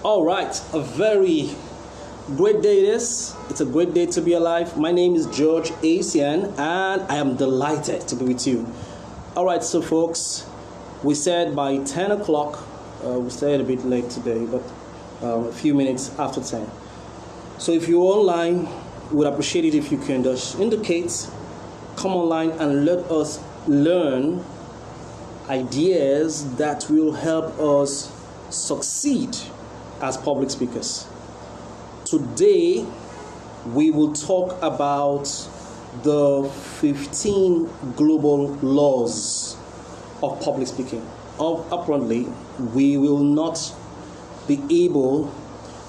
All right, a very great day it is. It's a great day to be alive. My name is George Asian, and I am delighted to be with you. All right, so folks, we said by 10 o'clock, we started a bit late today, but a few minutes after 10. So if you're online, we would appreciate it if you can just indicate, come online and let us learn ideas that will help us succeed as public speakers. Today, we will talk about the 15 global laws of public speaking. Apparently, we will not be able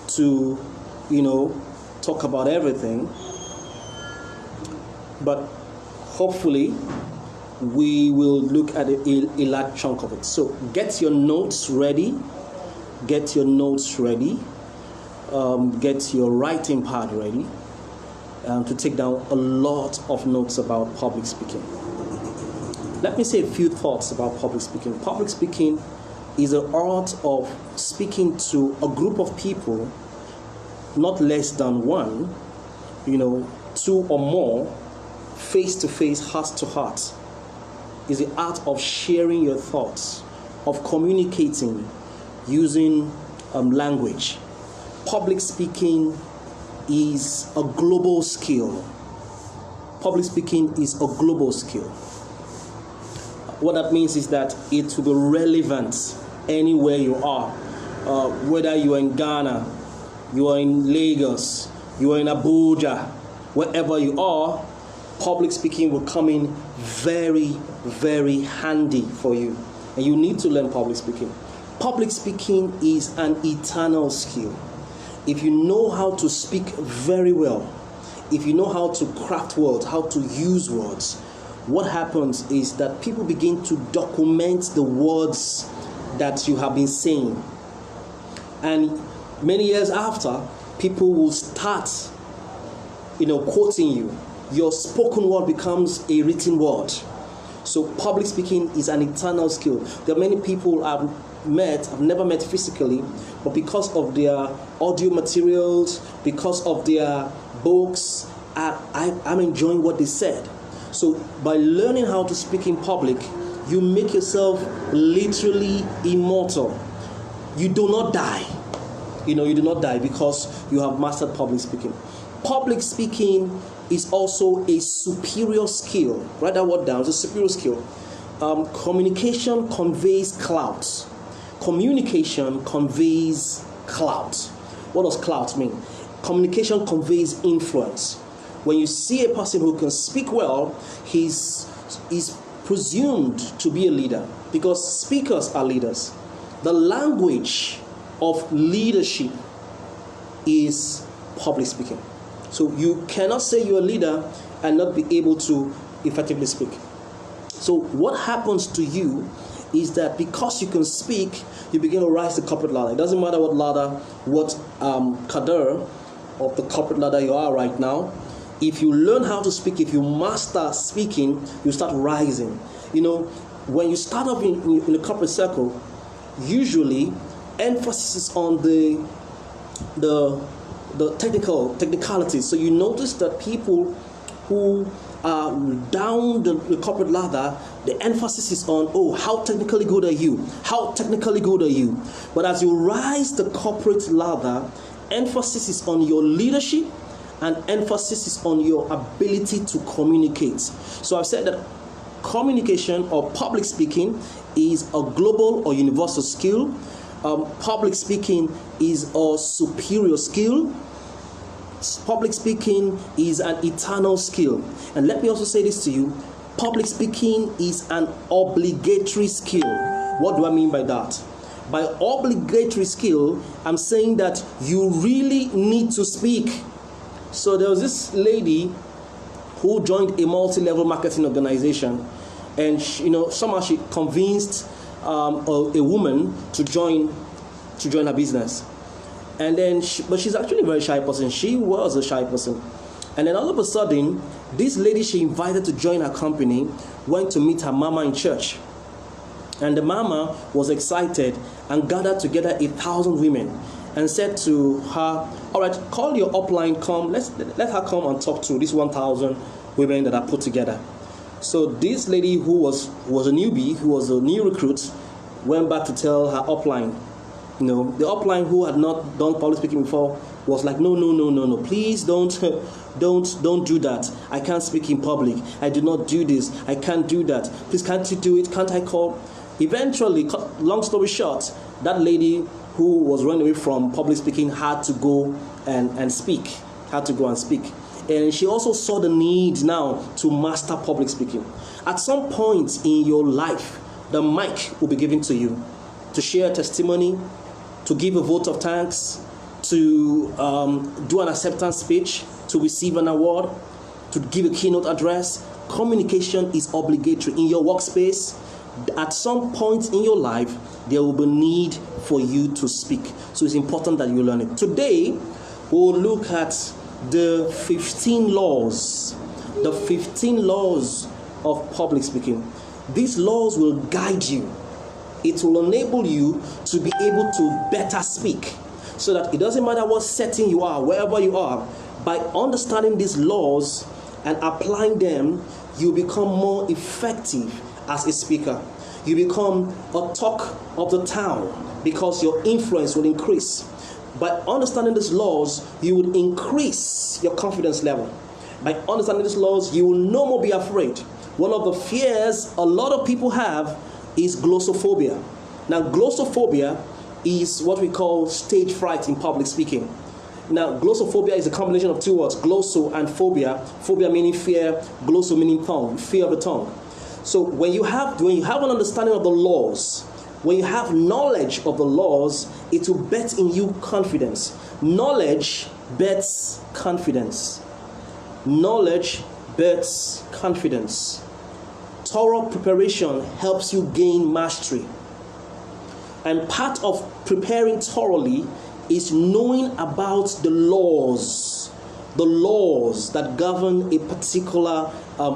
to, talk about everything, but hopefully, we will look at a large chunk of it. So get your notes ready. Get your notes ready. Get your writing pad ready to take down a lot of notes about public speaking. Let me say a few thoughts about public speaking. Public speaking is the art of speaking to a group of people, not less than one, two or more, face to face, heart to heart. Is the art of sharing your thoughts, of communicating using language. Public speaking is a global skill. Public speaking is a global skill. What that means is that it will be relevant anywhere you are. Whether you are in Ghana, you are in Lagos, you are in Abuja, wherever you are, public speaking will come in very, very handy for you. And you need to learn public speaking. Public speaking is an eternal skill. If you know how to speak very well, if you know how to craft words, how to use words, what happens is that people begin to document the words that you have been saying. And many years after, people will start, quoting you. Your spoken word becomes a written word. So public speaking is an eternal skill. There are many people I've never met physically, but because of their audio materials, because of their books, I'm enjoying what they said. So by learning how to speak in public, you make yourself literally immortal. You do not die. You do not die because you have mastered public speaking. Public speaking is also a superior skill. Write that word down. It's a superior skill. Communication conveys clout. Communication conveys clout. What does clout mean? Communication conveys influence. When you see a person who can speak well, he's presumed to be a leader because speakers are leaders. The language of leadership is public speaking. So you cannot say you're a leader and not be able to effectively speak. So what happens to you is that because you can speak, you begin to rise the corporate ladder. It doesn't matter what cadre of the corporate ladder you are right now. If you learn how to speak, if you master speaking, you start rising. When you start up in the corporate circle, usually emphasis is on the technicalities. So you notice that people who are down the corporate ladder, the emphasis is on, how technically good are you? How technically good are you? But as you rise the corporate ladder, emphasis is on your leadership and emphasis is on your ability to communicate. So I've said that communication or public speaking is a global or universal skill. Public speaking is a superior skill. Public speaking is an eternal skill. And let me also say this to you. Public speaking is an obligatory skill. What do I mean by that? By obligatory skill, I'm saying that you really need to speak. So there was this lady who joined a multi-level marketing organization, and somehow she convinced a woman to join her business. And then, but she's actually a very shy person. She was a shy person. And then all of a sudden, this lady she invited to join her company went to meet her mama in church. And the mama was excited and gathered together 1,000 women. and said to her, all right, call your upline, come, let her come and talk to these 1,000 women that are put together. So this lady who was a newbie, who was a new recruit, went back to tell her upline. The upline who had not done public speaking before was like, no, please don't do that. I can't speak in public. I do not do this. I can't do that. Please, can't you do it? Can't I call? Eventually, long story short, that lady who was running away from public speaking had to go and speak. And she also saw the need now to master public speaking. At some point in your life, the mic will be given to you to share testimony, to give a vote of thanks, to do an acceptance speech, to receive an award, to give a keynote address. Communication is obligatory. In your workspace, at some point in your life, there will be need for you to speak. So it's important that you learn it. Today, we'll look at the 15 laws. The 15 laws of public speaking. These laws will guide you. It will enable you to be able to better speak, so that it doesn't matter what setting you are, wherever you are. By understanding these laws and applying them, you become more effective as a speaker. You become a talk of the town because your influence will increase. By understanding these laws, you will increase your confidence level. By understanding these laws, you will no more be afraid. One of the fears a lot of people have is glossophobia. Now, glossophobia is what we call stage fright in public speaking. Now, glossophobia is a combination of two words, glosso and phobia. Phobia meaning fear, glosso meaning tongue, fear of the tongue. So when you have an understanding of the laws, when you have knowledge of the laws, it will bet in you confidence. Knowledge bets confidence. Knowledge bets confidence. Thorough preparation helps you gain mastery. And part of preparing thoroughly is knowing about the laws that govern a particular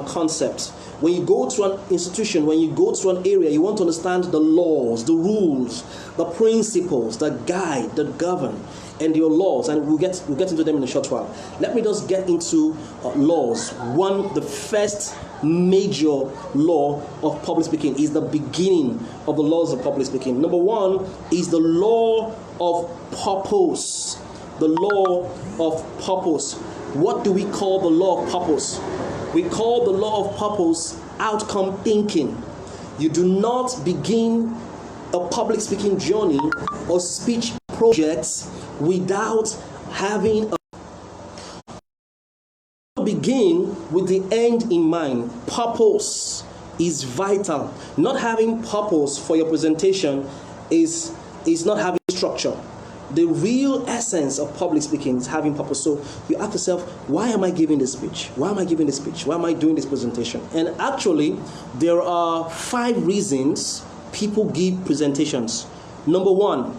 concept. When you go to an institution, when you go to an area, you want to understand the laws, the rules, the principles that guide, that govern, and your laws. And we'll get into them in a short while. Let me just get into laws. The first major law of public speaking is the beginning of the laws of public speaking. Number one is the law of purpose. The law of purpose. What do we call the law of purpose? We call the law of purpose outcome thinking. You do not begin a public speaking journey or speech projects without having begin with the end in mind. Purpose is vital. Not having purpose for your presentation is not having structure. The real essence of public speaking is having purpose. So you ask yourself, why am I giving this speech? Why am I giving this speech? Why am I doing this presentation? And actually, there are 5 reasons people give presentations. Number one,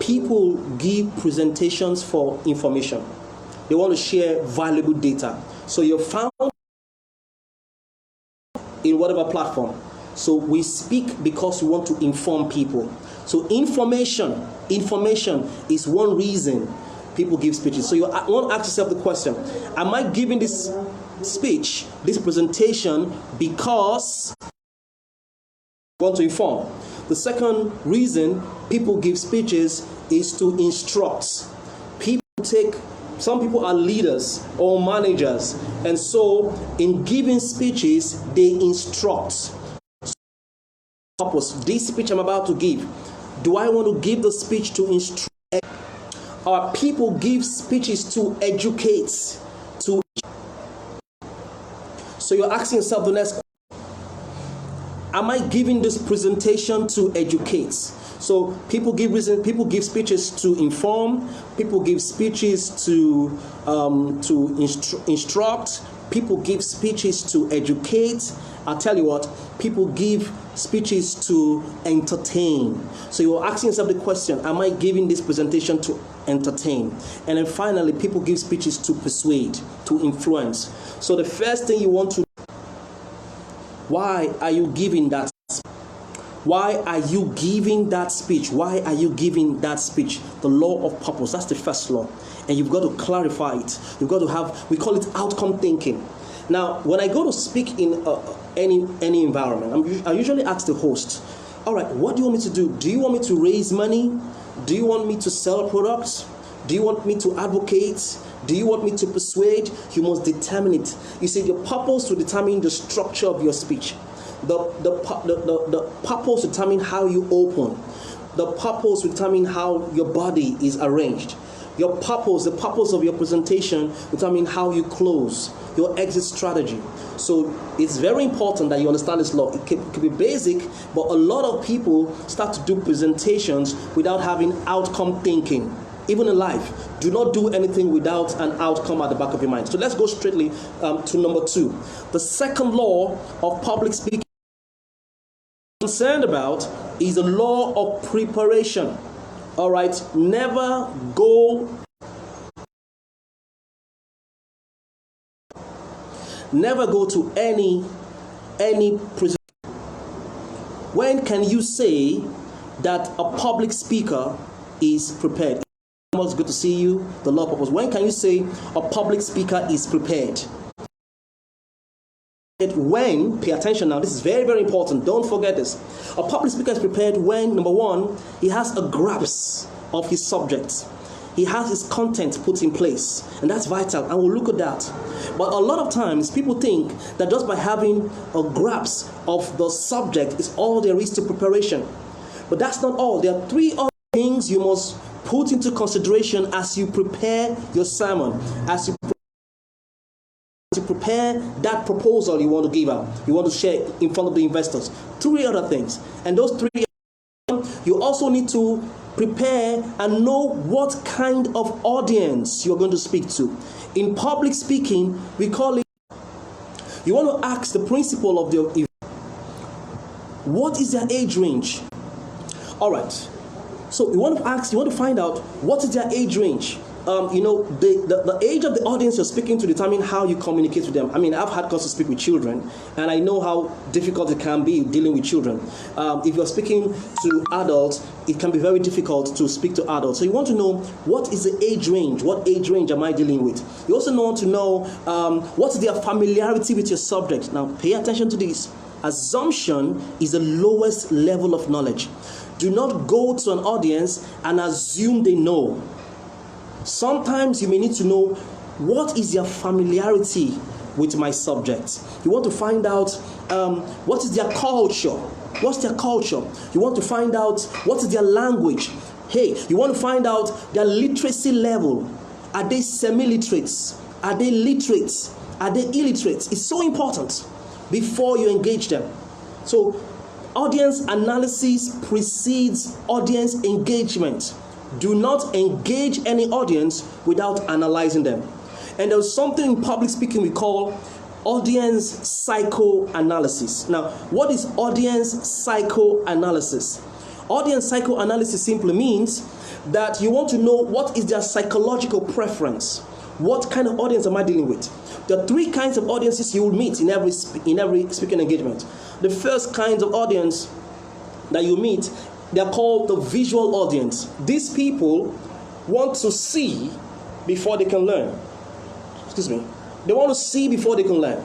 people give presentations for information. They want to share valuable data. So you're found in whatever platform. So we speak because we want to inform people. So information is one reason people give speeches. So you want to ask yourself the question, am I giving this speech, this presentation, because I want to inform? The second reason people give speeches is to instruct. Some people are leaders or managers, and so in giving speeches, they instruct. Purpose. This speech I'm about to give, do I want to give the speech to instruct? Or people give speeches to educate? So you're asking yourself the next question, am I giving this presentation to educate? So people give speeches to inform, people give speeches to instruct, people give speeches to educate. I'll tell you what, people give speeches to entertain. So you're asking yourself the question, am I giving this presentation to entertain? And then finally, people give speeches to persuade, to influence. So the first thing you want to, why are you giving that? Why are you giving that speech? Why are you giving that speech? The law of purpose, that's the first law. And you've got to clarify it. You've got to have, we call it outcome thinking. Now, when I go to speak in any environment, I usually ask the host, all right, what do you want me to do? Do you want me to raise money? Do you want me to sell products? Do you want me to advocate? Do you want me to persuade? You must determine it. You see, the purpose will determine the structure of your speech. The purpose will determine how you open. The purpose will determine how your body is arranged. Your purpose, the purpose of your presentation will determine how you close, your exit strategy. So it's very important that you understand this law. It can be basic, but a lot of people start to do presentations without having outcome thinking. Even in life, do not do anything without an outcome at the back of your mind. So let's go straightly to number 2. The second law of public speaking I'm concerned about is the law of preparation. All right, never go to any presentation. When can you say that a public speaker is prepared? It's good to see you. The law of purpose. When can you say a public speaker is prepared? When, pay attention now, this is very, very important. Don't forget this. A public speaker is prepared when, number 1, he has a grasp of his subject. He has his content put in place. And that's vital. And we'll look at that. But a lot of times, people think that just by having a grasp of the subject is all there is to preparation. But that's not all. There are 3 other things you must put into consideration as you prepare your sermon, as you prepare that proposal you want to give out, you want to share in front of the investors. 3 other things. And those 3, you also need to prepare and know what kind of audience you're going to speak to. In public speaking, we call it, you want to ask the principal of the event, what is their age range? All right. So you want to find out what is their age range. The age of the audience you're speaking to determine how you communicate with them. I mean, I've had cause to speak with children, and I know how difficult it can be dealing with children. If you're speaking to adults, it can be very difficult to speak to adults. So you want to know what is the age range. What age range am I dealing with? You also want to know what is their familiarity with your subject. Now, pay attention to this. Assumption is the lowest level of knowledge. Do not go to an audience and assume they know. Sometimes you may need to know what is their familiarity with my subject. You want to find out what is their culture. What's their culture? You want to find out what is their language. Hey, you want to find out their literacy level. Are they semi-literates? Are they literates? Are they illiterates? It's so important before you engage them. So audience analysis precedes audience engagement. Do not engage any audience without analyzing them. And there's something in public speaking we call audience psychoanalysis. Now, what is audience psychoanalysis? Audience psychoanalysis simply means that you want to know what is their psychological preference. What kind of audience am I dealing with? There are 3 kinds of audiences you will meet in every speaking engagement. The first kind of audience that you meet, they are called the visual audience. These people want to see before they can learn. Excuse me. They want to see before they can learn.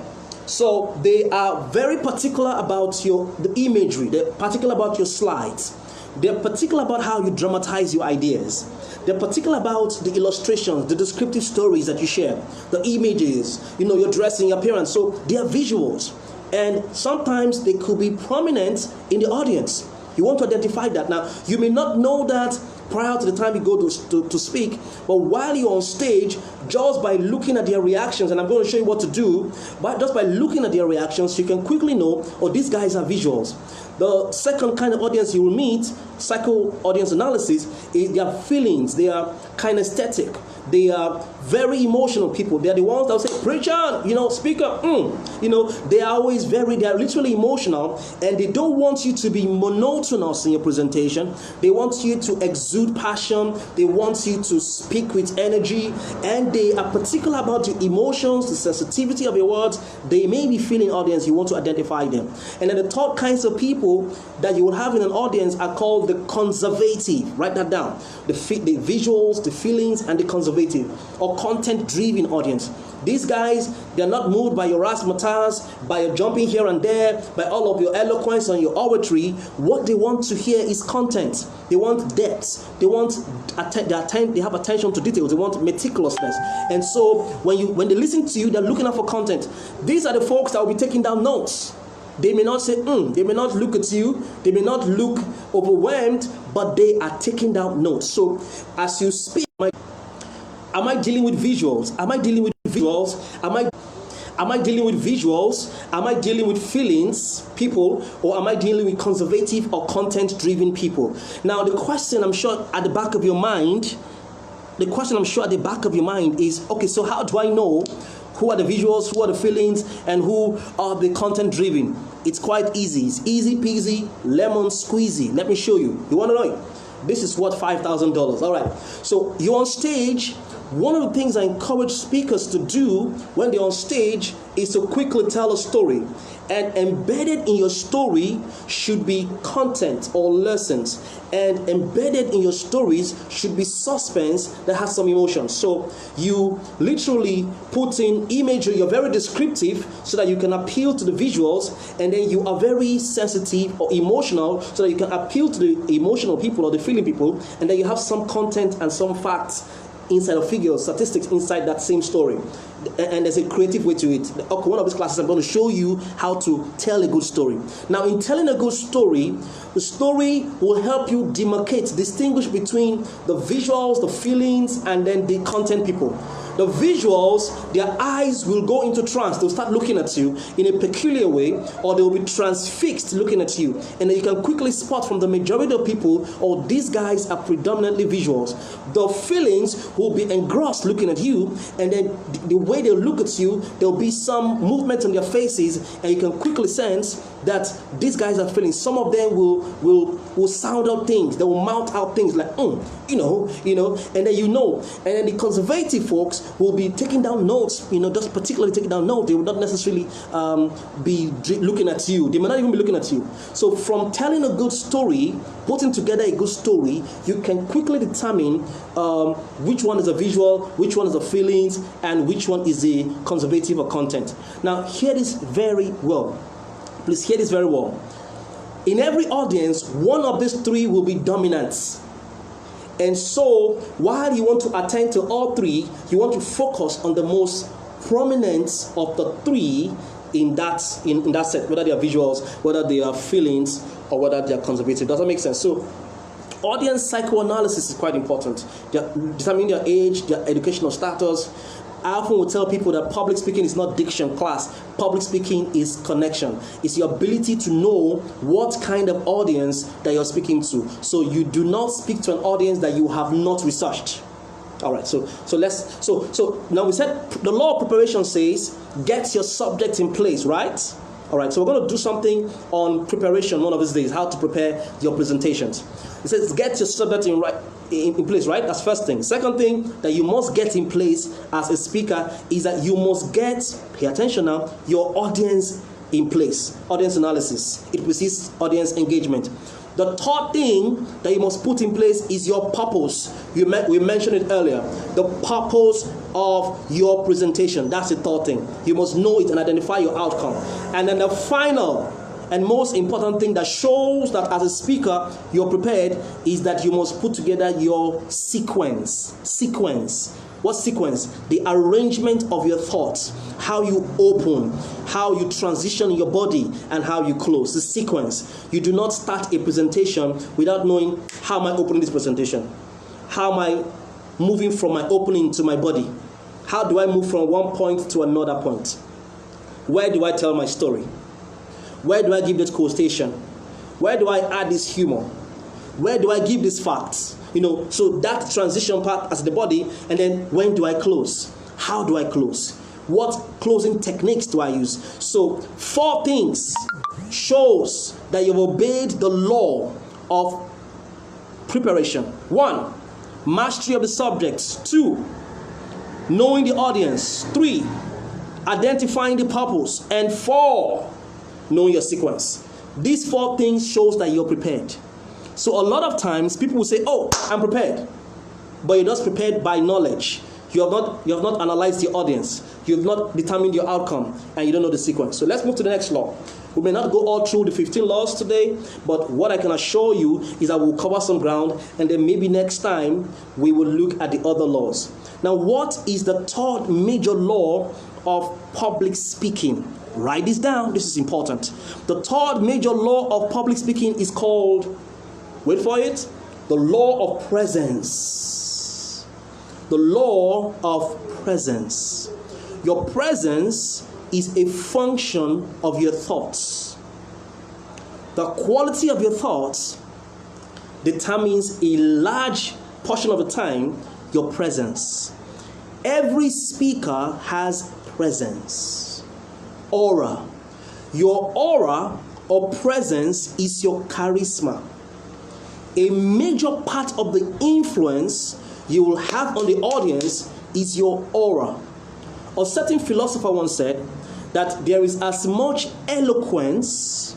So they are very particular about the imagery. They're particular about your slides. They're particular about how you dramatize your ideas. They're particular about the illustrations, the descriptive stories that you share, the images, your dressing, your appearance. So they are visuals. And sometimes they could be prominent in the audience. You want to identify that. Now, you may not know that prior to the time you go to speak, but while you're on stage, just by looking at their reactions, and I'm going to show you what to do, but just by looking at their reactions, you can quickly know, oh, these guys are visuals. The second kind of audience you will meet psycho audience analysis is their feelings. They are kinesthetic. They are very emotional people. They are the ones that will say, preacher, speak up. They are literally emotional, and they don't want you to be monotonous in your presentation. They want you to exude passion. They want you to speak with energy, and they are particular about the emotions, the sensitivity of your words. They may be feeling audience. You want to identify them. And then the third kinds of people that you will have in an audience are called the conservative. Write that down. The visuals, the feelings, and the conservative or content-driven audience. These guys, they're not moved by your razzmatazz, by your jumping here and there, by all of your eloquence and your oratory. What they want to hear is content. They want depth. They have attention to details. They want meticulousness. And so when they listen to you, they're looking out for content. These are the folks that will be taking down notes. They may not say, they may not look at you, they may not look overwhelmed, but they are taking down notes. So as you speak, am I dealing with visuals? Am I dealing with visuals? Am I dealing with visuals? Am I dealing with feelings, people, or am I dealing with conservative or content-driven people? Now, the question I'm sure at the back of your mind is, okay, so how do I know who are the visuals, who are the feelings, and who are the content-driven? It's quite easy. It's easy peasy, lemon squeezy. Let me show you. You want to know it? This is worth $5,000. All right. So you're on stage. One of the things I encourage speakers to do when they're on stage is to quickly tell a story. And embedded in your story should be content or lessons. And embedded in your stories should be suspense that has some emotion. So you literally put in imagery. You're very descriptive so that you can appeal to the visuals. And then you are very sensitive or emotional so that you can appeal to the emotional people or the feeling people. And then you have some content and some facts inside of figures, statistics inside that same story. And there's a creative way to it. Okay, one of these classes I'm going to show you how to tell a good story. Now, in telling a good story, the story will help you distinguish between the visuals, the feelings, and then the content people. The visuals, their eyes will go into trance. They'll start looking at you in a peculiar way, or they'll be transfixed looking at you. And then you can quickly spot from the majority of people, oh, these guys are predominantly visuals. The feelings will be engrossed looking at you, and then the way they look at you, there'll be some movement on their faces, and you can quickly sense that these guys are feeling. Some of them will sound out things. They will mouth out things like, and then And then the conservative folks will be taking down notes, just particularly taking down notes. They will not necessarily be looking at you. They may not even be looking at you. So from telling a good story, putting together a good story, you can quickly determine which one is a visual, which one is a feelings, and which one is a conservative or content. Now, hear this very well. Please hear this very well. In every audience, one of these three will be dominant. And so, while you want to attend to all three, you want to focus on the most prominent of the three in that set, whether they are visuals, whether they are feelings, or whether they are conservative. Does that make sense? So, audience psychoanalysis is quite important. Determining their age, their educational status. I often will tell people that public speaking is not diction class. Public speaking is connection. It's your ability to know what kind of audience that you're speaking to. So you do not speak to an audience that you have not researched. All right. So now we said the law of preparation says get your subject in place, right? All right. So we're going to do something on preparation one of these days. How to prepare your presentations. It says get your subject in place, right? That's first thing. Second thing that you must get in place as a speaker is that you must pay attention now, your audience in place. Audience analysis. It precedes audience engagement. The third thing that you must put in place is your purpose. We mentioned it earlier. The purpose of your presentation. That's the third thing. You must know it and identify your outcome. And then the final and most important thing that shows that as a speaker you're prepared is that you must put together your sequence. What sequence? The arrangement of your thoughts, how you open, how you transition your body, and how you close. The sequence. You do not start a presentation without knowing how am I opening this presentation? How am I moving from my opening to my body? How do I move from one point to another point? Where do I tell my story? Where do I give this quotation? Where do I add this humor? Where do I give these facts? So that transition part as the body, and then when do I close? How do I close? What closing techniques do I use? So 4 things shows that you've obeyed the law of preparation. 1, mastery of the subject. 2, knowing the audience. 3, identifying the purpose. And 4, knowing your sequence. These 4 things shows that you're prepared. So a lot of times people will say, oh, I'm prepared. But you're not prepared by knowledge. You have not analyzed the audience. You have not determined your outcome, and you don't know the sequence. So let's move to the next law. We may not go all through the 15 laws today, but what I can assure you is that we'll cover some ground, and then maybe next time we will look at the other laws. Now, what is the 3rd major law of public speaking? Write this down. This is important. The 3rd major law of public speaking is called, wait for it, the law of presence. The law of presence. Your presence is a function of your thoughts. The quality of your thoughts determines a large portion of the time your presence. Every speaker has presence. Aura. Your aura or presence is your charisma. A major part of the influence you will have on the audience is your aura. A certain philosopher once said that there is as much eloquence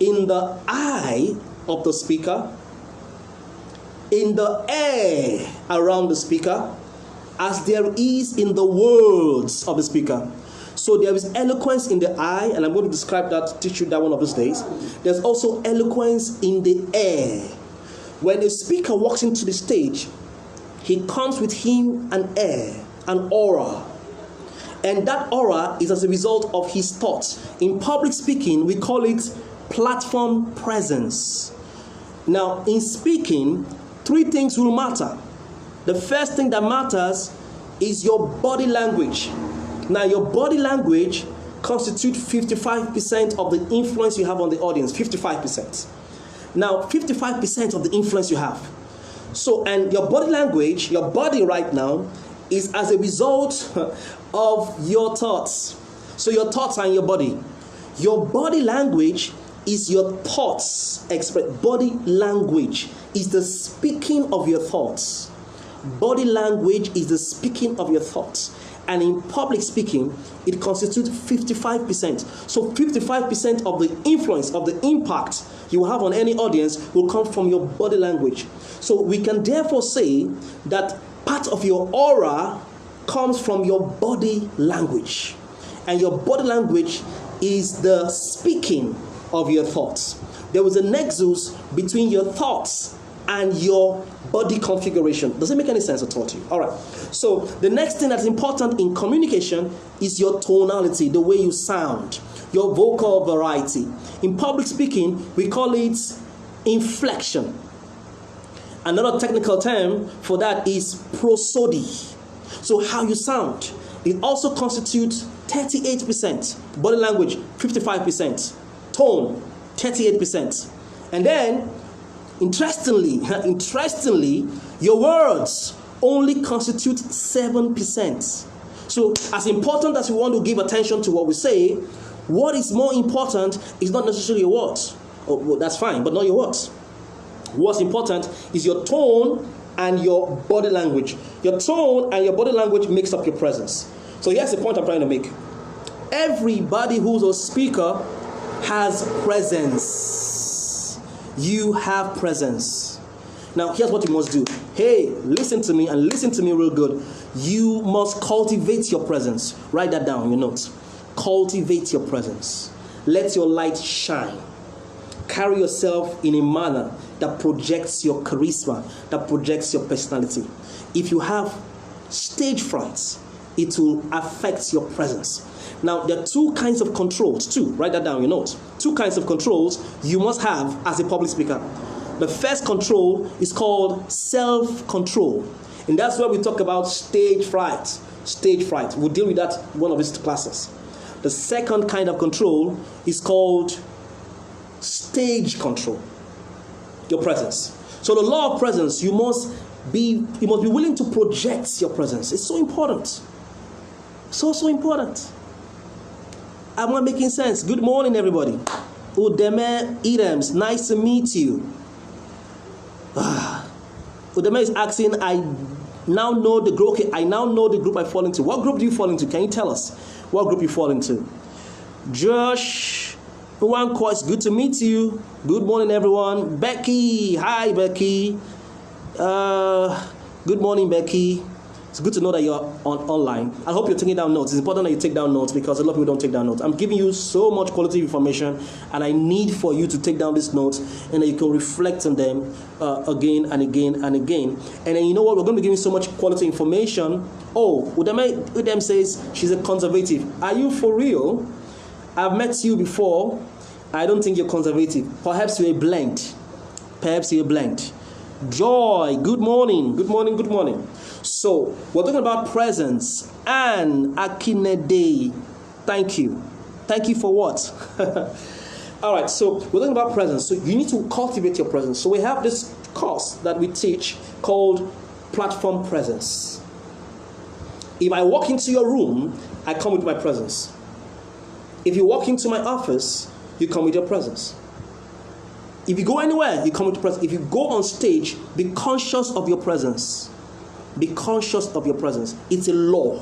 in the eye of the speaker, in the air around the speaker, as there is in the words of the speaker. So there is eloquence in the eye, and I'm going to describe that, teach you that one of these days. There's also eloquence in the air. When a speaker walks into the stage, he comes with him an air, an aura. And that aura is as a result of his thoughts. In public speaking, we call it platform presence. Now, in speaking, 3 things will matter. The first thing that matters is your body language. Now, your body language constitutes 55% of the influence you have on the audience. 55%. Now, 55% of the influence you have. So, and your body language, your body right now, is as a result of your thoughts. So your thoughts are in your body. Your body language is your thoughts. Body language is the speaking of your thoughts. Body language is the speaking of your thoughts. And in public speaking, it constitutes 55%. So 55% of the influence, of the impact you have on any audience will come from your body language. So we can therefore say that part of your aura comes from your body language. And your body language is the speaking of your thoughts. There was a nexus between your thoughts and your body configuration. Does it make any sense at all to you? All right. So the next thing that's important in communication is your tonality, the way you sound, your vocal variety. In public speaking, we call it inflection. Another technical term for that is prosody. So how you sound. It also constitutes 38%. Body language, 55%. Tone, 38%. And then, interestingly, your words only constitute 7%. So as important as we want to give attention to what we say, what is more important is not necessarily your words. Oh, well, that's fine, but not your words. What's important is your tone and your body language. Your tone and your body language makes up your presence. So here's the point I'm trying to make. Everybody who's a speaker has presence. You have presence. Now here's what you must do. Hey, listen to me and listen to me real good. You must cultivate your presence. Write that down in your notes. Cultivate your presence. Let your light shine. Carry yourself in a manner that projects your charisma, that projects your personality. If you have stage fright, it will affect your presence. Now, there are 2 kinds of controls. 2, write that down in your notes. 2 kinds of controls you must have as a public speaker. The first control is called self-control. And that's where we talk about stage fright. Stage fright. We'll deal with that in one of these classes. The second kind of control is called stage control. your presence. So the law of presence, you must be willing to project your presence. It's so important. So important. Am I making sense? Good morning, everybody. Udeme Idems, nice to meet you. Udeme is asking, I now know the group. Okay, I now know the group I fall into. What group do you fall into? Can you tell us what group you fall into? Josh, it's good to meet you. Good morning, everyone. Becky, hi, Becky. Good morning, Becky. It's good to know that you're online. I hope you're taking down notes. It's important that you take down notes because a lot of people don't take down notes. I'm giving you so much quality information, and I need for you to take down these notes and that you can reflect on them again and again and again. And then you know what? We're going to be giving so much quality information. Oh, Udem says she's a conservative. Are you for real? I've met you before. I don't think you're conservative. Perhaps you're a blend. Joy, good morning. Good morning, good morning. So, we're talking about presence. And Akinede, thank you. Thank you for what? All right, so we're talking about presence. So, you need to cultivate your presence. So, we have this course that we teach called Platform Presence. If I walk into your room, I come with my presence. If you walk into my office, you come with your presence. If you go anywhere, you come with your presence. If you go on stage, be conscious of your presence. Be conscious of your presence. It's a law.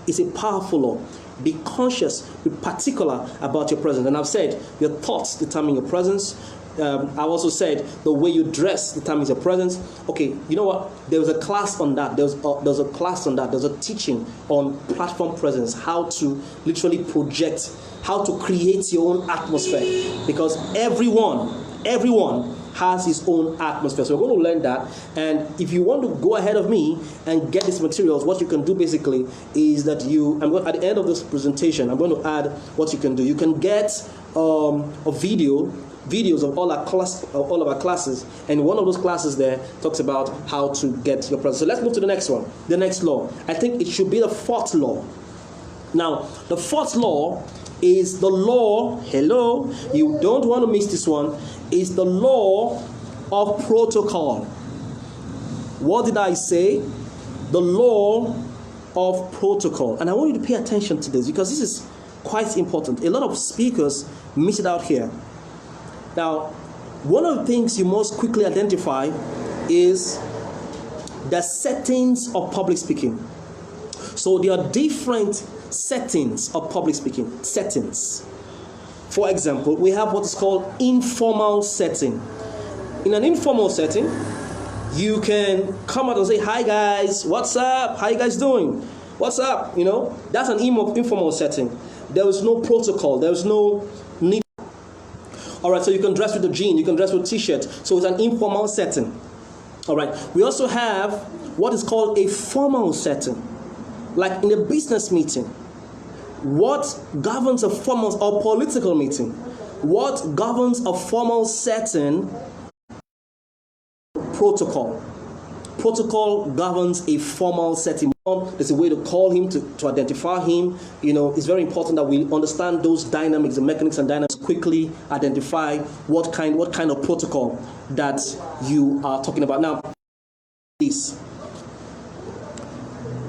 It's a powerful law. Be conscious, be particular about your presence. And I've said your thoughts determine your presence. I've also said the way you dress determines your presence. Okay, you know what? There was a class on that. There's a class on that. There's a teaching on platform presence, how to literally project, how to create your own atmosphere. Because everyone has his own atmosphere. So we're going to learn that. And if you want to go ahead of me and get these materials, what you can do basically is that at the end of this presentation, I'm going to add what you can do. You can get videos of all of our classes, and one of those classes there talks about how to get your presence. So let's move to the next one. The next law. I think it should be the fourth law. Now, the fourth law is the law, hello, you don't want to miss this one, is the law of protocol. What did I say? The law of protocol. And I want you to pay attention to this because this is quite important. A lot of speakers miss it out here. Now, one of the things you must quickly identify is the settings of public speaking. So there are different settings of public speaking. Settings. For example, we have what is called informal setting. In an informal setting, you can come out and say, hi guys, what's up? How you guys doing? What's up? You know, that's an informal setting. There is no protocol. There is no need. All right, so you can dress with a jean, you can dress with a t-shirt. So it's an informal setting. All right, we also have what is called a formal setting. Like in a business meeting, what governs a formal or political meeting? What governs a formal setting? Protocol. Protocol governs a formal setting. There's a way to call him, to identify him. You know, it's very important that we understand those dynamics, the mechanics and dynamics, quickly identify what kind of protocol that you are talking about. Now, this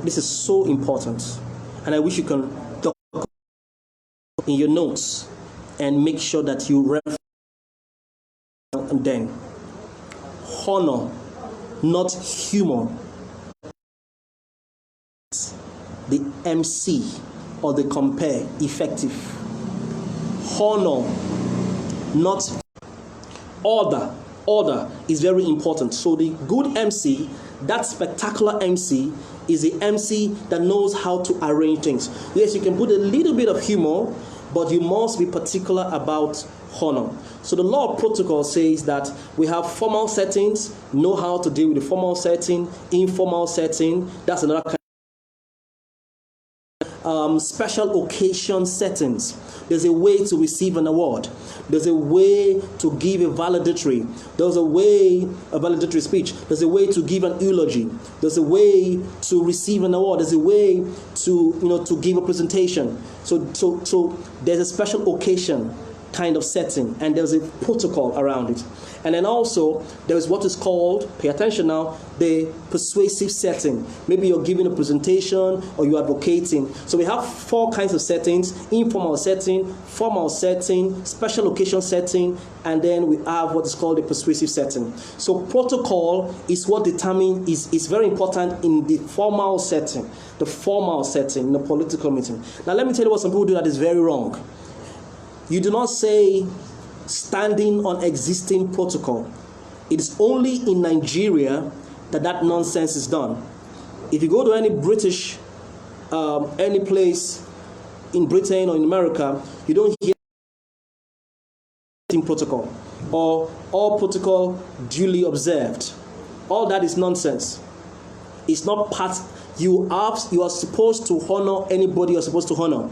is so important, and I wish you can talk in your notes and make sure that you refer. And then, honor, not humor. The MC or the compare, effective. Honor, not order. Order is very important. So the good MC, that spectacular MC, is the MC that knows how to arrange things. Yes, you can put a little bit of humor, but you must be particular about honor. So the law of protocol says that we have formal settings, know how to deal with the formal setting, informal setting, that's another kind. Special occasion settings. There's a way to receive an award. There's a way to give a valedictory. There's a valedictory speech. There's a way to give an eulogy. There's a way to receive an award. There's a way to give a presentation. So there's a special occasion kind of setting, and there's a protocol around it. And then also, there is what is called, pay attention now, the persuasive setting. Maybe you're giving a presentation or you're advocating. So we have 4 kinds of settings: informal setting, formal setting, special occasion setting, and then we have what is called the persuasive setting. So protocol is what determines, is very important in the formal setting, in the political meeting. Now let me tell you what some people do that is very wrong. You do not say standing on existing protocol. It is only in Nigeria that nonsense is done. If you go to any British, any place in Britain or in America, you don't hear protocol or all protocol duly observed. All that is nonsense. It's not part. You are supposed to honor anybody you're supposed to honor.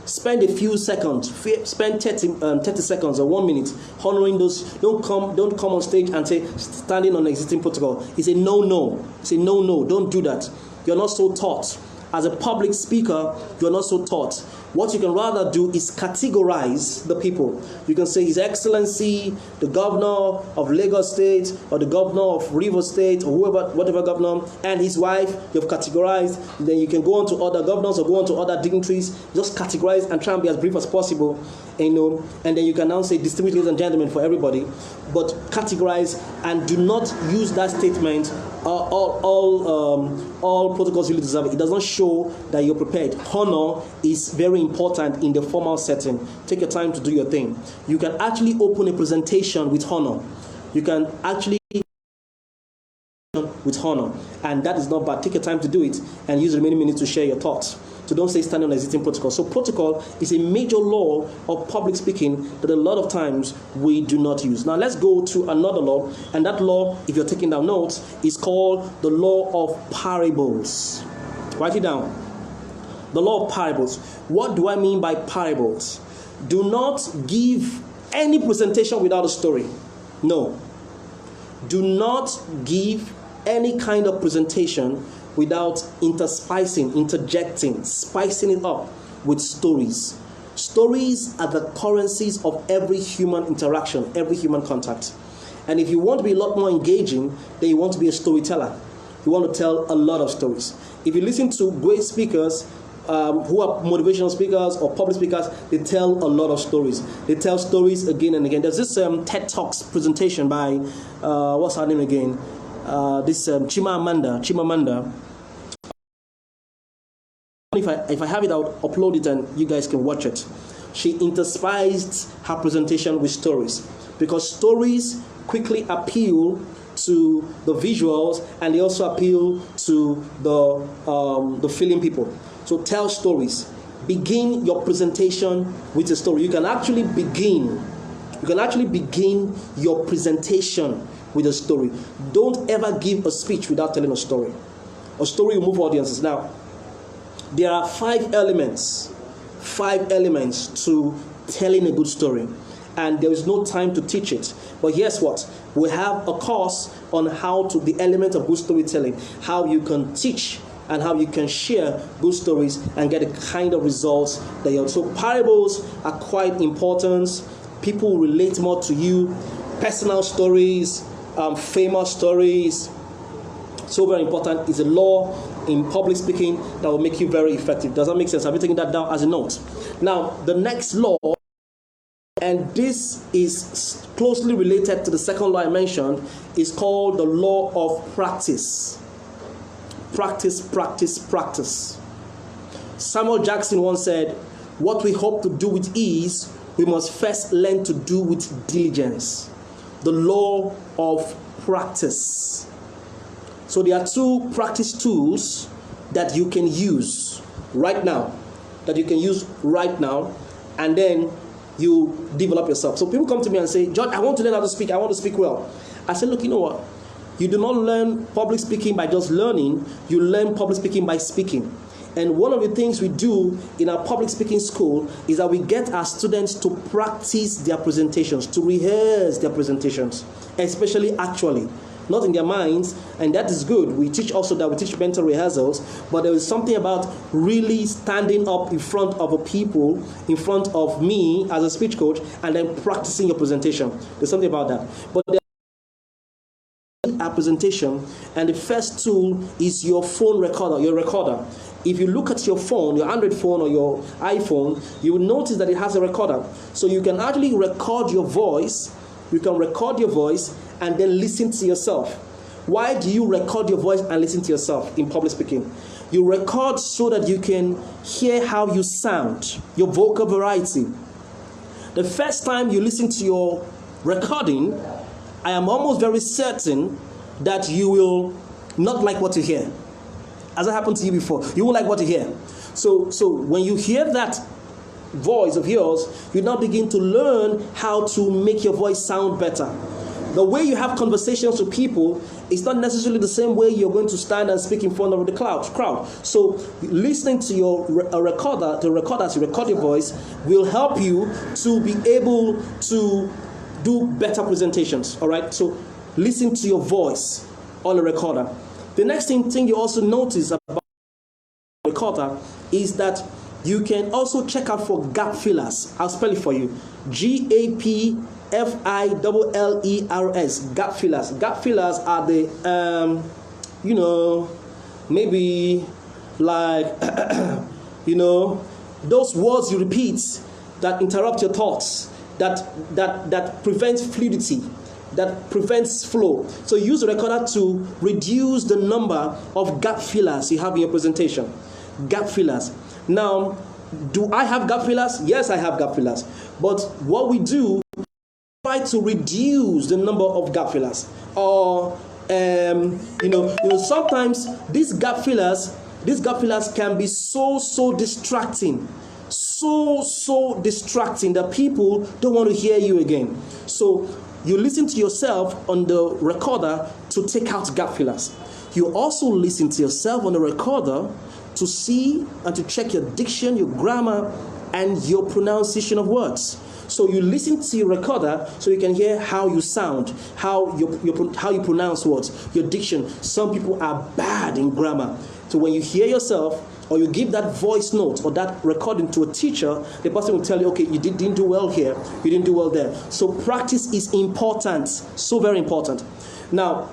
Spend a few seconds, spend 30 seconds or 1 minute honoring those. Don't come on stage and say standing on existing protocol. It's a no. It's a no. Don't do that. You're not so taught. As a public speaker, you're not so taught. What you can rather do is categorize the people. You can say His Excellency, the Governor of Lagos State, or the Governor of Rivers State, or whatever governor, and his wife. You've categorized. Then you can go on to other governors or go on to other dignitaries. Just categorize and try and be as brief as possible. And then you can now say distinguished ladies and gentlemen for everybody, but categorize and do not use that statement. All protocols really deserve it. It does not show that you're prepared. Honor is very important in the formal setting. Take your time to do your thing. You can actually open a presentation with honor. You can actually with honor, and that is not bad. Take your time to do it and use the remaining minutes to share your thoughts. So don't say standing on existing protocol. So protocol is a major law of public speaking that a lot of times we do not use. Now let's go to another law, and that law, if you're taking down notes, is called the law of parables. Write it down. The law of parables. What do I mean by parables? Do not give any presentation without a story. No. Do not give any kind of presentation without interjecting, spicing it up with stories. Stories are the currencies of every human interaction, every human contact. And if you want to be a lot more engaging, then you want to be a storyteller. You want to tell a lot of stories. If you listen to great speakers who are motivational speakers or public speakers, they tell a lot of stories. They tell stories again and again. There's this TED Talks presentation by, what's her name again? Chimamanda. If I have it, I'll upload it and you guys can watch it. She interspiced her presentation with stories, because stories quickly appeal to the visuals and they also appeal to the feeling people. So tell stories. Begin your presentation with a story. You can actually begin your presentation with a story. Don't ever give a speech without telling a story. A story will move audiences. Now, there are 5 elements to telling a good story, and there is no time to teach it. But guess what? We have a course on the element of good storytelling, how you can teach and how you can share good stories and get the kind of results that you're. So parables are quite important. People relate more to you. Personal stories, famous stories. So very important. Is a law in public speaking that will make you very effective. Does that make sense? Have you taken that down as a note? Now, the next law, and this is closely related to the second law I mentioned, is called the law of practice. Practice. Samuel Jackson once said, "What we hope to do with ease, we must first learn to do with diligence." The law of practice. So there are 2 practice tools that you can use right now. And then you develop yourself. So people come to me and say, "George, I want to learn how to speak. I want to speak well." I say, look, you know what? You do not learn public speaking by just learning. You learn public speaking by speaking. And one of the things we do in our public speaking school is that we get our students to practice their presentations, to rehearse their presentations, especially actually. not in their minds, and that is good. We teach mental rehearsals, but there is something about really standing up in front of a people, in front of me as a speech coach, and then practicing your presentation. There's something about that. But our presentation, and the first tool is your phone recorder, your recorder. If you look at your phone, your Android phone or your iPhone, you will notice that it has a recorder. So you can actually record your voice. You can record your voice and then listen to yourself. Why do you record your voice and listen to yourself in public speaking? You record so that you can hear how you sound, your vocal variety. The first time you listen to your recording, I am almost very certain that you will not like what you hear. As it happened to you before, you won't like what you hear. So when you hear that voice of yours, you now begin to learn how to make your voice sound better. The way you have conversations with people is not necessarily the same way you're going to stand and speak in front of the crowd. So listening to your recorder, as you record your voice, will help you to be able to do better presentations. All right. So listen to your voice on the recorder. The next thing you also notice about the recorder is that you can also check out for gap fillers. I'll spell it for you. GAPFILLERS. Gap fillers. Gap fillers are the, maybe like, those words you repeat that interrupt your thoughts, that prevents fluidity, that prevents flow. So use the recorder to reduce the number of gap fillers you have in your presentation. Gap fillers. Now, do I have gap fillers? Yes, I have gap fillers. But what we do, try to reduce the number of gap fillers. Or, sometimes these gap fillers can be so distracting. So distracting that people don't want to hear you again. So you listen to yourself on the recorder to take out gap fillers. You also listen to yourself on the recorder to see and to check your diction, your grammar, and your pronunciation of words. So you listen to your recorder so you can hear how you sound, how you pronounce words, your diction. Some people are bad in grammar. So when you hear yourself, or you give that voice note or that recording to a teacher, the person will tell you, okay, you didn't do well here, you didn't do well there. So practice is important, so very important. Now,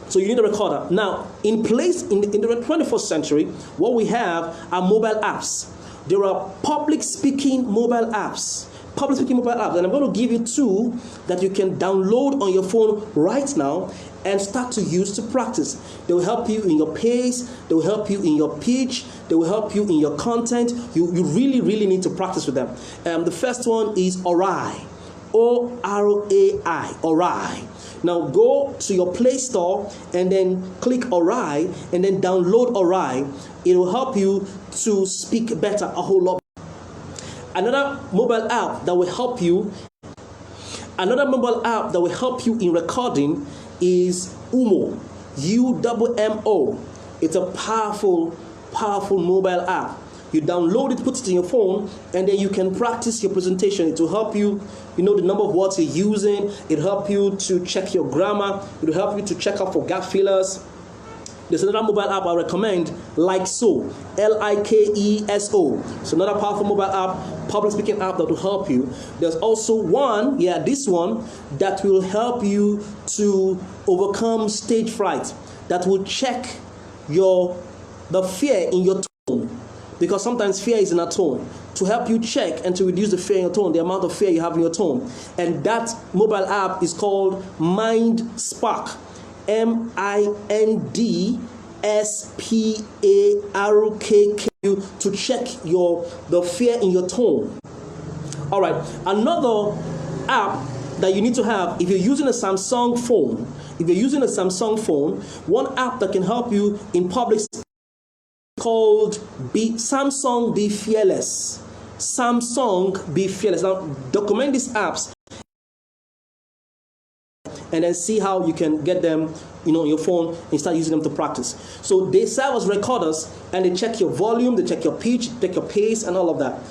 so you need a recorder. Now, in the 21st century, what we have are mobile apps. There are public speaking mobile apps. And I'm going to give you two that you can download on your phone right now and start to use to practice. They will help you in your pace, they will help you in your pitch, they will help you in your content. You really need to practice with them. The first one is Orai. O-R-A-I, Orai. Now go to your Play Store and then click Orai and then download Orai. It will help you to speak better a whole lot. Another mobile app that will help you in recording is Umo. U-M-M-O. It's a powerful mobile app. You download it, put it in your phone, and then you can practice your presentation. It will help you, the number of words you're using. It'll help you to check your grammar. It'll help you to check out for gap fillers. There's another mobile app I recommend, Likeso, L-I-K-E-S-O. It's another powerful mobile app, public speaking app that will help you. There's also one, this one, that will help you to overcome stage fright, that will check the fear in your tone, because sometimes fear is in a tone, to help you check and to reduce the fear in your tone, the amount of fear you have in your tone. And that mobile app is called Mind Spark. MindSpark to check the fear in your tone. All right, another app that you need to have if you're using a Samsung phone. One app that can help you in public called Samsung Be Fearless. Samsung Be Fearless. Now document these apps and then see how you can get them, on your phone and start using them to practice. So they serve as recorders and they check your volume, they check your pitch, check your pace and all of that.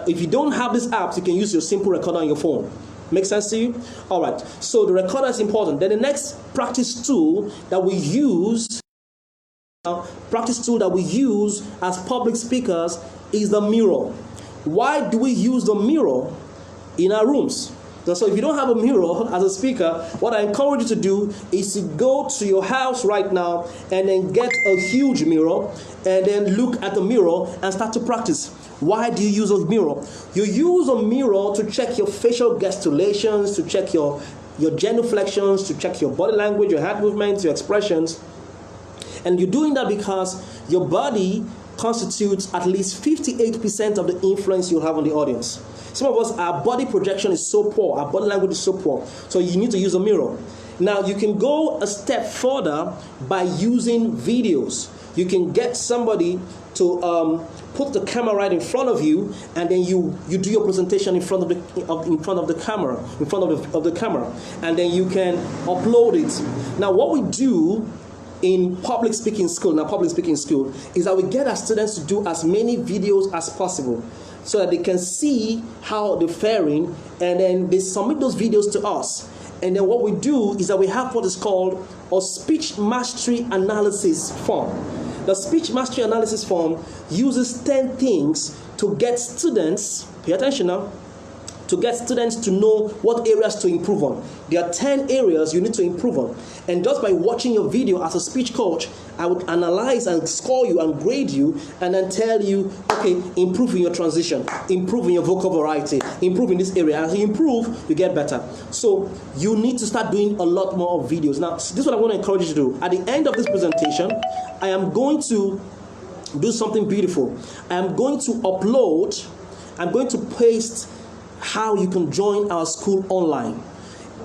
If you don't have these apps, you can use your simple recorder on your phone. Make sense to you? All right. So the recorder is important. Then the next practice tool that we use as public speakers is the Mural. Why do we use the Mural in our rooms? So if you don't have a Mural as a speaker, what I encourage you to do is to go to your house right now and then get a huge Mural and then look at the Mural and start to practice. Why do you use a Mural? You use a Mural to check your facial gesticulations, to check your genuflections, to check your body language, your hand movements, your expressions. And you're doing that because your body constitutes at least 58% of the influence you have on the audience. Some of us, our body projection is so poor, our body language is so poor, so you need to use a Mural. Now, you can go a step further by using videos. You can get somebody to put the camera right in front of you, and then you do your presentation in front of the camera, and then you can upload it. Now, what we do in public speaking school is that we get our students to do as many videos as possible, so that they can see how they're faring, and then they submit those videos to us. And then what we do is that we have what is called a speech mastery analysis form. The speech mastery analysis form uses 10 things to get students, pay attention now, to get students to know what areas to improve on. There are 10 areas you need to improve on. And just by watching your video as a speech coach, I would analyze and score you and grade you and then tell you, okay, improve in your transition, improve in your vocal variety, improve in this area. As you improve, you get better. So you need to start doing a lot more of videos. Now, this is what I want to encourage you to do. At the end of this presentation, I am going to do something beautiful. I am going to upload, I'm going to paste how you can join our school online.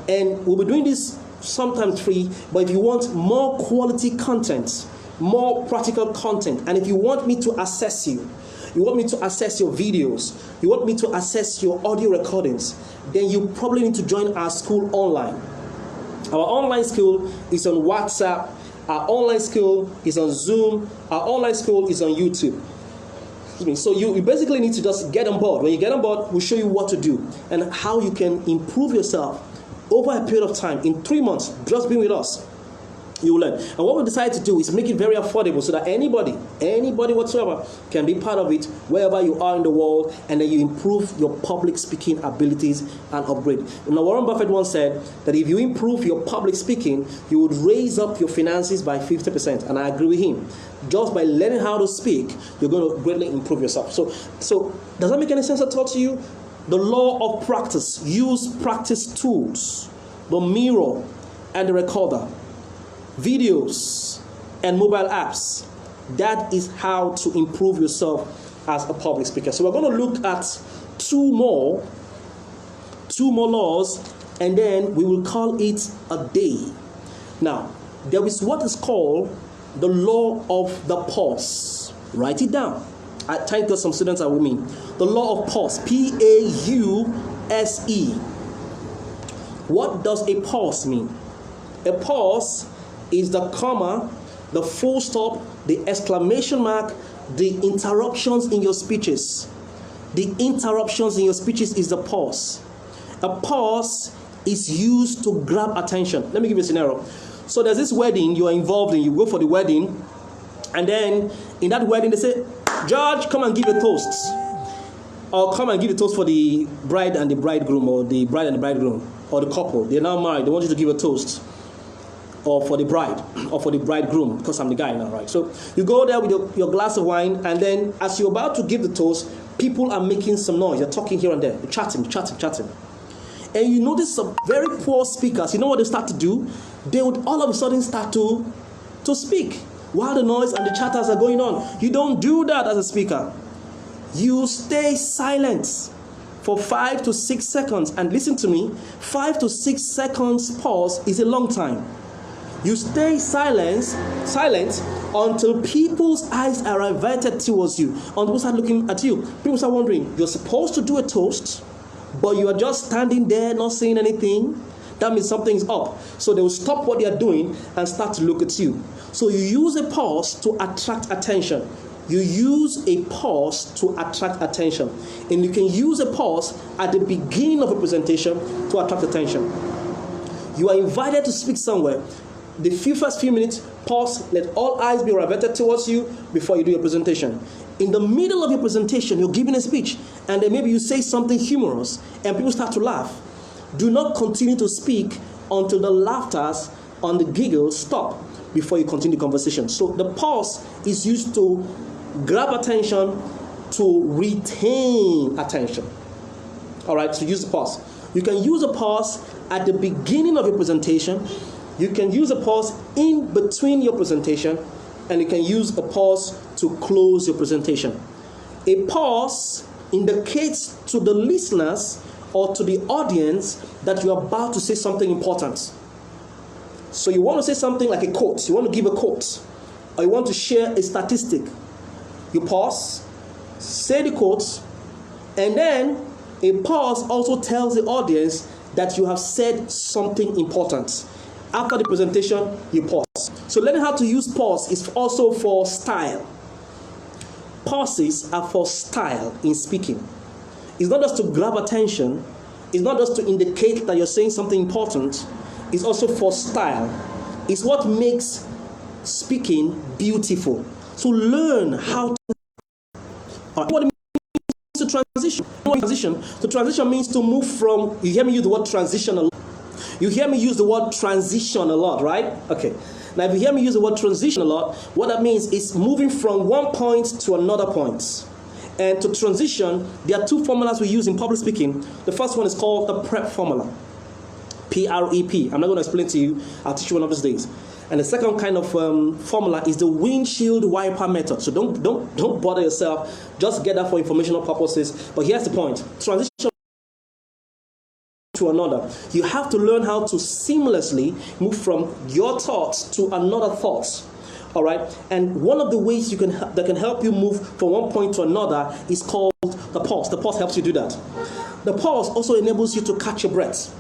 And we'll be doing this sometimes free, but if you want more quality content, more practical content, and if you want me to assess you, you want me to assess your videos, you want me to assess your audio recordings, then you probably need to join our school online. Our online school is on WhatsApp, our online school is on Zoom, our online school is on YouTube. So you basically need to just get on board. When you get on board, we'll show you what to do and how you can improve yourself over a period of time. In 3 months, just be with us, you will learn. And what we decided to do is make it very affordable so that anybody whatsoever can be part of it wherever you are in the world, and then you improve your public speaking abilities and upgrade. Now, Warren Buffett once said that if you improve your public speaking, you would raise up your finances by 50%. And I agree with him. Just by learning how to speak, you're going to greatly improve yourself. So does that make any sense at all to you? The law of practice. Use practice tools, the Mural and the recorder, videos and mobile apps. That is how to improve yourself as a public speaker. So we're going to look at two more laws, and then we will call it a day. Now, there is what is called the law of the pause. Write it down. I think some students are with me. The law of pause. P-A-U-S-E. What does a pause mean? A pause is the comma, the full stop, the exclamation mark, the interruptions in your speeches. The interruptions in your speeches is the pause. A pause is used to grab attention. Let me give you a scenario. So there's this wedding you are involved in. You go for the wedding, and then in that wedding they say, George, come and give a toast. Or come and give a toast for the bride and the bridegroom, or the bride and the bridegroom, or the couple. They're now married. They want you to give a toast. Or for the bride, or for the bridegroom, because I'm the guy now, right? So you go there with your glass of wine, and then as you're about to give the toast, people are making some noise. They're talking here and there. They're chatting. And you notice some very poor speakers. You know what they start to do? They would all of a sudden start to speak while the noise and the chatters are going on. You don't do that as a speaker. You stay silent for 5 to 6 seconds. And listen to me, 5 to 6 seconds pause is a long time. You stay silent until people's eyes are averted towards you, until people start looking at you. People start wondering, you're supposed to do a toast, but you are just standing there not saying anything. That means something's up. So they will stop what they are doing and start to look at you. So you use a pause to attract attention. you use a pause to attract attention. And you can use a pause at the beginning of a presentation to attract attention. You are invited to speak somewhere. The first few minutes, pause, let all eyes be riveted towards you before you do your presentation. In the middle of your presentation, you're giving a speech, and then maybe you say something humorous, and people start to laugh. Do not continue to speak until the laughters on the giggles stop before you continue the conversation. So the pause is used to grab attention, to retain attention. All right, so use the pause. You can use a pause at the beginning of your presentation. You can use a pause in between your presentation, and you can use a pause to close your presentation. A pause indicates to the listeners or to the audience that you're about to say something important. So you want to say something like a quote, you want to give a quote, or you want to share a statistic. You pause, say the quote, and then a pause also tells the audience that you have said something important. After the presentation, you pause. So learning how to use pause is also for style. Pauses are for style in speaking. It's not just to grab attention. It's not just to indicate that you're saying something important. It's also for style. It's what makes speaking beautiful. So learn how to... What it means to transition. So transition means to move from... You hear me use the word transition a lot. You hear me use the word transition a lot, right? Okay. Now, if you hear me use the word transition a lot, what that means is moving from one point to another point. And to transition, there are two formulas we use in public speaking. The first one is called the PREP formula. P-R-E-P. I'm not going to explain to you. I'll teach you one of these days. And the second kind of formula is the windshield wiper method. So don't bother yourself. Just get that for informational purposes. But here's the point. Transition to another. You have to learn how to seamlessly move from your thoughts to another thought. All right, and one of the ways that can help you move from one point to another is called the pause. The pause helps you do that. The pause also enables you to catch your breath.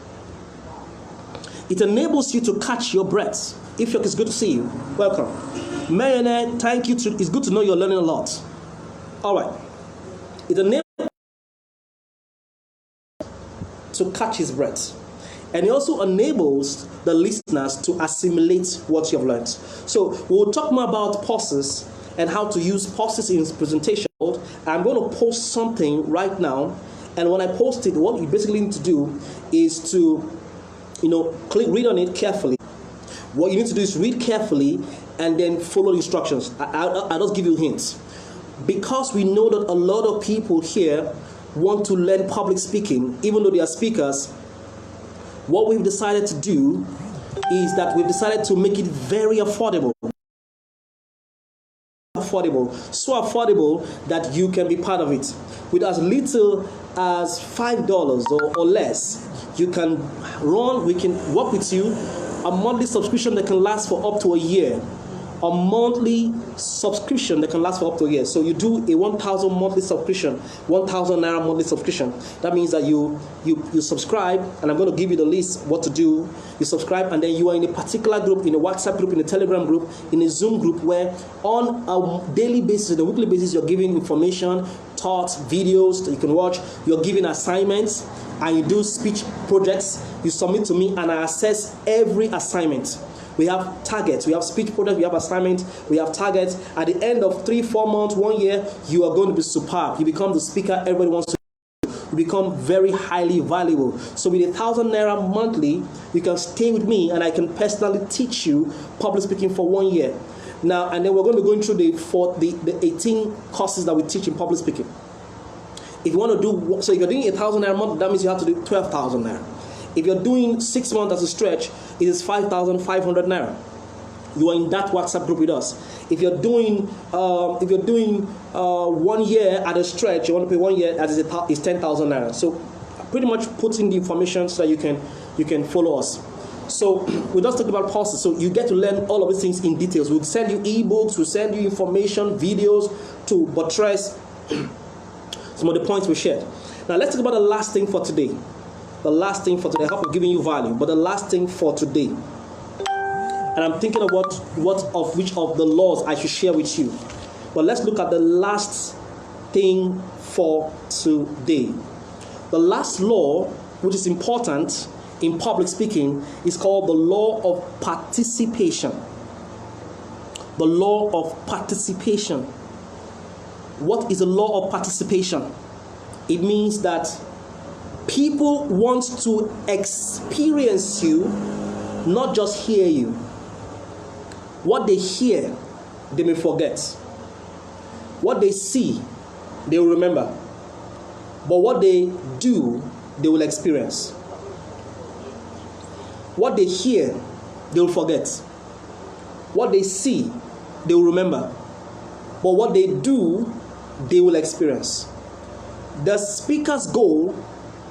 It enables you to catch your breath. Ifyok, it's good to see you. Welcome. Mayonnaise, thank you. It's good to know you're learning a lot. All right. It enables to catch his breath. And it also enables the listeners to assimilate what you've learned. So we'll talk more about pauses and how to use pauses in presentation. I'm going to post something right now. And when I post it, what you basically need to do is to, read on it carefully. What you need to do is read carefully and then follow the instructions. I'll just give you hints. Because we know that a lot of people here want to learn public speaking, even though they are speakers, what we've decided to do is that we've decided to make it very affordable. So affordable that you can be part of it. With as little as $5 or less, we can work with you a monthly subscription that can last for up to a year. A monthly subscription that can last for up to a year. So you do a 1,000 monthly subscription, 1,000 naira monthly subscription. That means that you subscribe, and I'm going to give you the list what to do. You subscribe, and then you are in a particular group, in a WhatsApp group, in a Telegram group, in a Zoom group, where on a daily basis, on a weekly basis, you're giving information, thoughts, videos that you can watch. You're giving assignments, and you do speech projects. You submit to me, and I assess every assignment. We have targets, we have speech projects, we have assignments, we have targets. At the end of 3-4 months, 1 year, you are going to be superb. You become the speaker everybody wants to. You become very highly valuable. So with 1,000 naira monthly, you can stay with me and I can personally teach you public speaking for 1 year. Now, and then we're going to be going through the 18 courses that we teach in public speaking. If you want to do, so if you're doing 1,000 naira a month, that means you have to do 12,000 naira. If you're doing 6 months as a stretch, it is 5,500 naira. You are in that WhatsApp group with us. If you're doing 1 year at a stretch, you want to pay 1 year, that is 10,000 naira. So pretty much put in the information so that you can follow us. So we just talked about pauses. So you get to learn all of these things in details. We'll send you ebooks, we'll send you information, videos to buttress some of the points we shared. Now let's talk about the last thing for today. The last thing for today. I hope I'm giving you value, but the last thing for today. And I'm thinking about which of the laws I should share with you. But let's look at the last thing for today. The last law, which is important in public speaking, is called the law of participation. The law of participation. What is the law of participation? It means that people want to experience you, not just hear you. What they hear, they may forget. What they see, they will remember. But what they do, they will experience. What they hear, they will forget. What they see, they will remember. But what they do, they will experience. The speaker's goal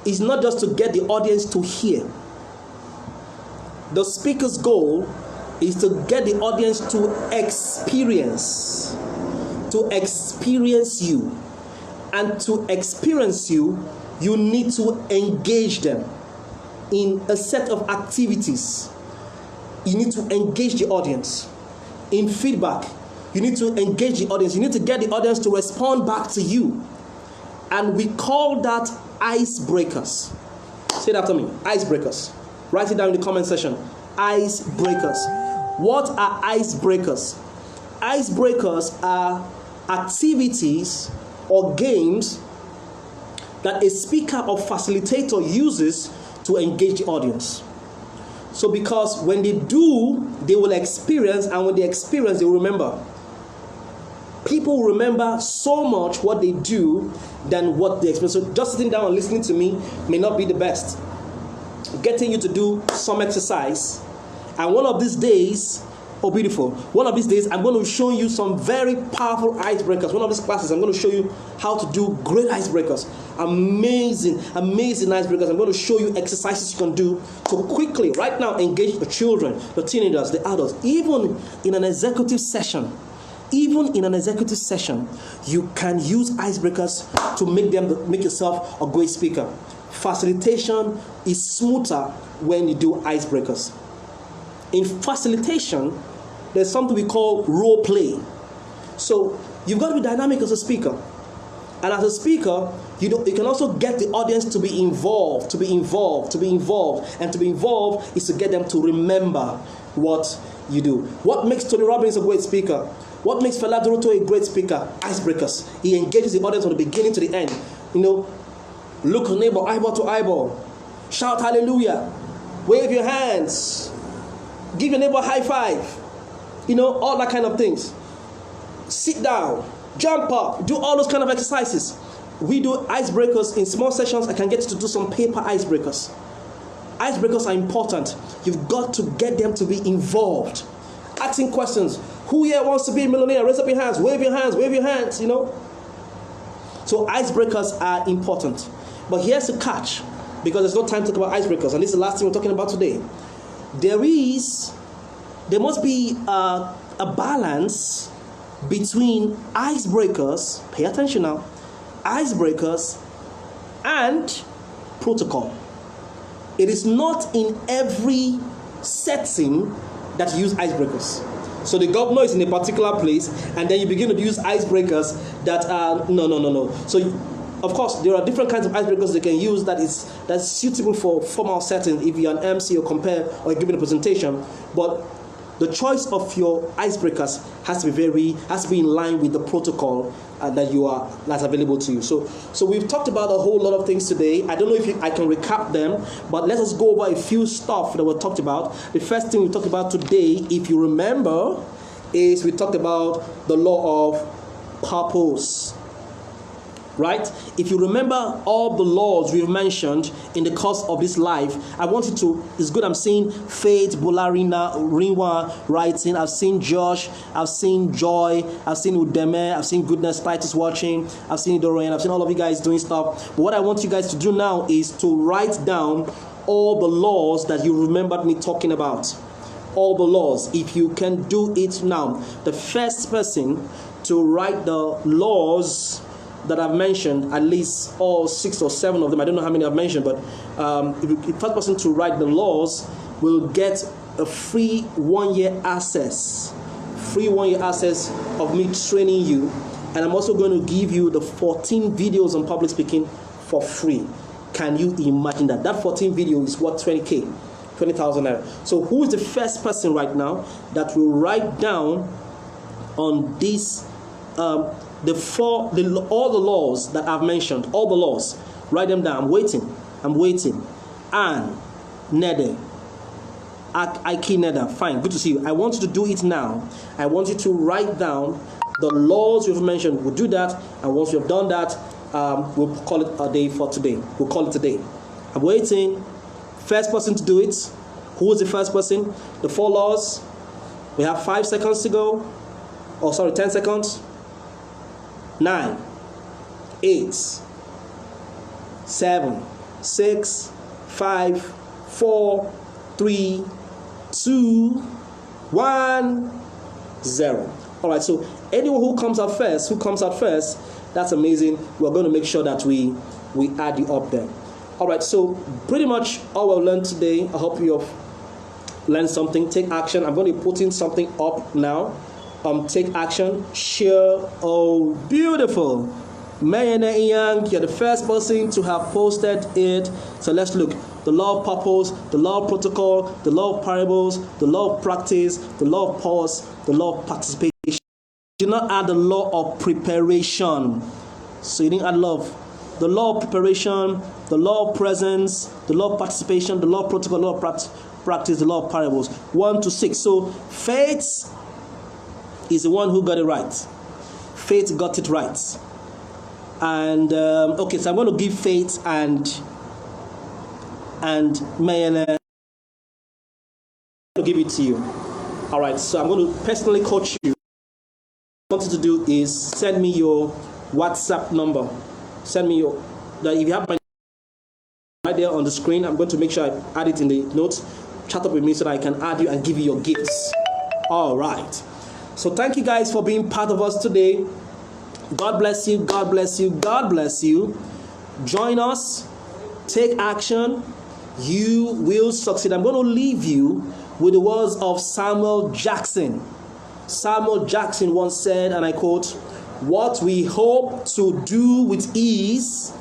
is not just to get the audience to hear. The speaker's goal is to get the audience to experience. To experience you. And to experience you, you need to engage them in a set of activities. You need to engage the audience. In feedback, you need to engage the audience. You need to get the audience to respond back to you. And we call that icebreakers. Say that to me. Icebreakers. Write it down in the comment section. Icebreakers. What are icebreakers? Icebreakers are activities or games that a speaker or facilitator uses to engage the audience. So because when they do, they will experience, and when they experience, they will remember. People remember so much what they do than what they experience. So just sitting down and listening to me may not be the best. Getting you to do some exercise, and one of these days, oh beautiful, one of these days I'm going to show you some very powerful icebreakers. One of these classes I'm going to show you how to do great icebreakers. Amazing icebreakers. I'm going to show you exercises you can do to quickly, right now, engage the children, the teenagers, the adults. Even in an executive session, you can use icebreakers to make yourself a great speaker. Facilitation is smoother when you do icebreakers. In facilitation, there's something we call role play. So you've got to be dynamic as a speaker. And as a speaker, you can also get the audience to be involved. And to be involved is to get them to remember what you do. What makes Tony Robbins a great speaker? What makes Fela Doroto a great speaker? Icebreakers. He engages the audience from the beginning to the end. Look your neighbor eyeball to eyeball. Shout hallelujah. Wave your hands. Give your neighbor a high five. All that kind of things. Sit down. Jump up. Do all those kind of exercises. We do icebreakers in small sessions. I can get you to do some paper icebreakers. Icebreakers are important. You've got to get them to be involved. Asking questions. Who here wants to be a millionaire? Raise up your hands. Wave your hands. Wave your hands. So icebreakers are important. But here's the catch. Because there's no time to talk about icebreakers. And this is the last thing we're talking about today. There must be a balance between icebreakers, pay attention now, icebreakers and protocol. It is not in every setting that you use icebreakers. So the governor is in a particular place, and then you begin to use icebreakers that are no. So of course, there are different kinds of icebreakers they can use that's suitable for formal settings if you're an MC or compare or giving a presentation. But the choice of your icebreakers has to be in line with the protocol that's available to you. So we've talked about a whole lot of things today. I don't know if I can recap them, but let us go over a few stuff that we talked about. The first thing we talked about today, if you remember, is we talked about the law of purpose. Right? If you remember all the laws we've mentioned in the course of this life, I want you to, it's good I'm seeing Faith, Bolarina, Rinwa writing, I've seen Josh, I've seen Joy, I've seen Udeme, I've seen Goodness Titus watching, I've seen Dorian, I've seen all of you guys doing stuff. But what I want you guys to do now is to write down all the laws that you remembered me talking about. All the laws, if you can do it now. The first person to write the laws that I've mentioned, at least all 6 or 7 of them, I don't know how many I've mentioned, but the first person to write the laws will get a free 1-year access free 1-year access of me training you. And I'm also going to give you the 14 videos on public speaking for free. Can you imagine that? That 14 video is worth 20K, 20,000 naira. So who is the first person right now that will write down on this, all the laws that I've mentioned, all the laws, write them down. I'm waiting. And Nede, Aki Neda, fine, good to see you. I want you to do it now. I want you to write down the laws you've mentioned. We'll do that, and once you've done that, we'll call it a day for today. We'll call it today. I'm waiting. First person to do it. Who is the first person? The 4 laws. We have 5 seconds to go. Oh, sorry, 10 seconds. 9, 8, 7, 6, 5, 4, 3, 2, 1, 0. All right, so anyone who comes out first, that's amazing. We're going to make sure that we add you up there. All right, so pretty much all we've learned today. I hope you have learned something. Take action. I'm going to be putting something up now. Take action. Share. Oh, beautiful. Mayene Young, you're the first person to have posted it. So let's look. The law of purpose, the law of protocol, the law of parables, the law of practice, the law of pause, the law of participation. You did not add the law of preparation. So you didn't add love. The law of preparation, the law of presence, the law of participation, the law of protocol, the law of practice, the law of parables. 1 to 6. So Faith is the one who got it right. Faith got it right. And okay, so I'm going to give Faith and Mayana. I'll give it to you. All right, so I'm going to personally coach you. What I want you to do is send me your WhatsApp number. Send me your, if you have my right there on the screen, I'm going to make sure I add it in the notes. Chat up with me so that I can add you and give you your gifts. All right. So thank you guys for being part of us today. God bless you. God bless you. God bless you. Join us. Take action. You will succeed. I'm going to leave you with the words of Samuel Jackson. Samuel Jackson once said, and I quote, "What we hope to do with ease,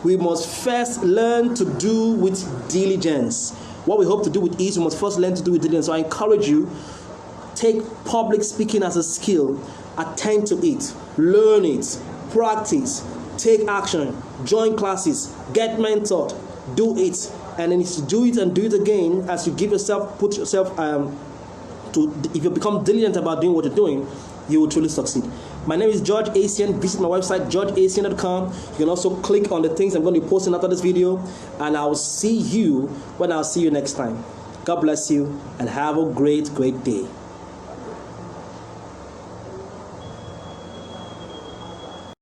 we must first learn to do with diligence." What we hope to do with ease, we must first learn to do with diligence. So I encourage you, take public speaking as a skill, attend to it, learn it, practice, take action, join classes, get mentored, do it. And then to do it and do it again as you give yourself, put yourself if you become diligent about doing what you're doing, you will truly succeed. My name is George Asian. Visit my website, georgeasian.com. You can also click on the things I'm going to be posting after this video, and I will see you when I'll see you next time. God bless you and have a great, great day.